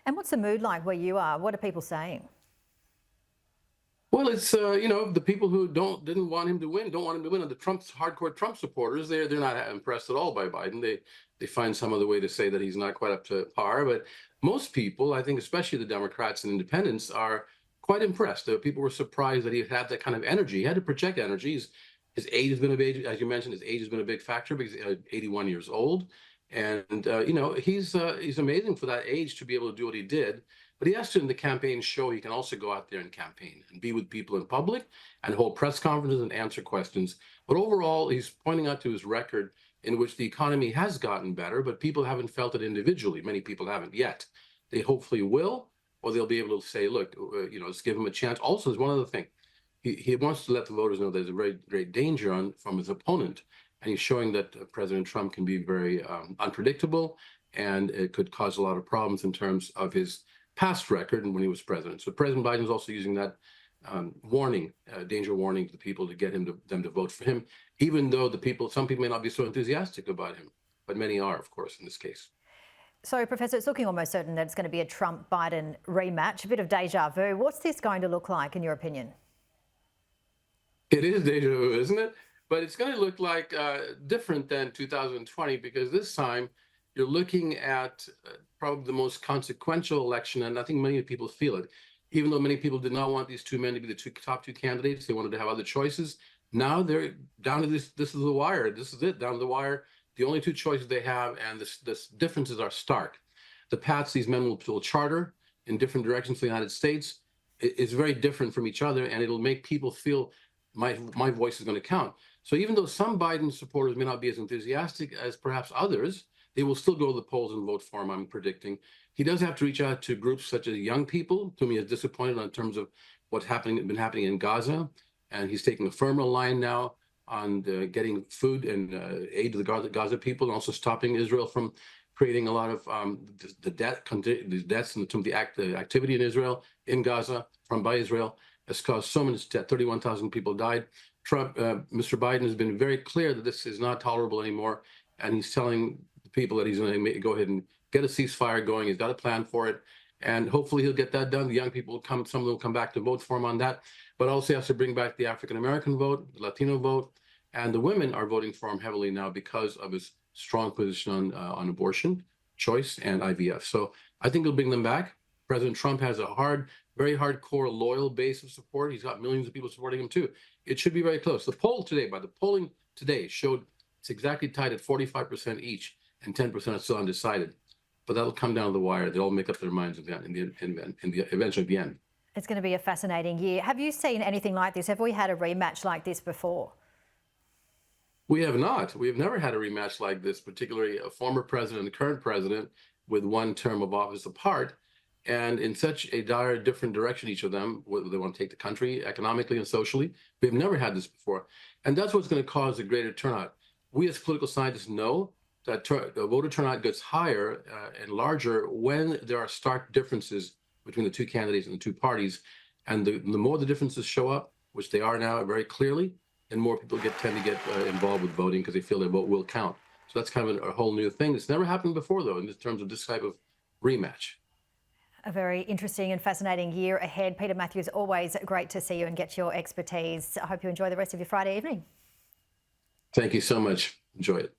And what's the mood like where you are? What are people saying? Well, it's the people who didn't want him to win, don't want him to win, and the Trump's hardcore Trump supporters, they're not impressed at all by Biden. They find some other way to say that he's not quite up to par. But most people, I think, especially the Democrats and Independents, are quite impressed. People were surprised that he had that kind of energy. He had to project energy. His age has been a big, as you mentioned, his age has been a big factor because he's 81 years old, and he's amazing for that age to be able to do what he did. But he has to, in the campaign, show he can also go out there and campaign and be with people in public and hold press conferences and answer questions. But overall, he's pointing out to his record in which the economy has gotten better, but people haven't felt it individually. Many people haven't yet. They hopefully will, or they'll be able to say, look, let's give him a chance. Also, there's one other thing. He wants to let the voters know there's a very great danger from his opponent. And he's showing that President Trump can be very unpredictable, and it could cause a lot of problems in terms of his past record and when he was president. So President Biden is also using that danger warning to the people to get them to vote for him, even though some people may not be so enthusiastic about him, but many are, of course, in this case. So, Professor, it's looking almost certain that it's going to be a Trump-Biden rematch, a bit of deja vu. What's this going to look like, in your opinion? It is deja vu, isn't it? But it's going to look like different than 2020, because this time you're looking at probably the most consequential election, and I think many people feel it. Even though many people did not want these two men to be the top two candidates, they wanted to have other choices. Now they're down to this. This is the wire. This is it, down to the wire. The only two choices they have, and this differences are stark. The paths these men will charter in different directions for the United States is very different from each other, and it'll make people feel my voice is going to count. So even though some Biden supporters may not be as enthusiastic as perhaps others, they will still go to the polls and vote for him, I'm predicting. He does have to reach out to groups such as young people, whom he is disappointed in terms of what's been happening in Gaza. And he's taking a firmer line now on getting food and aid to the Gaza people, and also stopping Israel from creating a lot of these deaths and some of the activity in Israel, in Gaza, by Israel, has caused so much death. 31,000 people died. Mr. Biden has been very clear that this is not tolerable anymore, and he's telling the people that he's going to go ahead and get a ceasefire going. He's got a plan for it, and hopefully he'll get that done. The young people will come; some of them will come back to vote for him on that. But also he has to bring back the African American vote, the Latino vote, and the women are voting for him heavily now because of his strong position on abortion, choice, and IVF. So I think he'll bring them back. President Trump has a very hardcore, loyal base of support. He's got millions of people supporting him too. It should be very close. The polling today showed it's exactly tied at 45% each, and 10% are still undecided. But that'll come down to the eventually at the end. It's going to be a fascinating year. Have you seen anything like this? Have we had a rematch like this before? We have not. We have never had a rematch like this, particularly a former president and a current president with one term of office apart, and in such a dire different direction, each of them, whether they want to take the country economically and socially. We've never had this before. And that's what's going to cause a greater turnout. We as political scientists know that the voter turnout gets higher and larger when there are stark differences between the two candidates and the two parties. And the more the differences show up, which they are now very clearly, and more people tend to get involved with voting because they feel their vote will count. So that's kind of a whole new thing. It's never happened before, though, in terms of this type of rematch. A very interesting and fascinating year ahead. Peter Mathews, always great to see you and get your expertise. I hope you enjoy the rest of your Friday evening. Thank you so much. Enjoy it.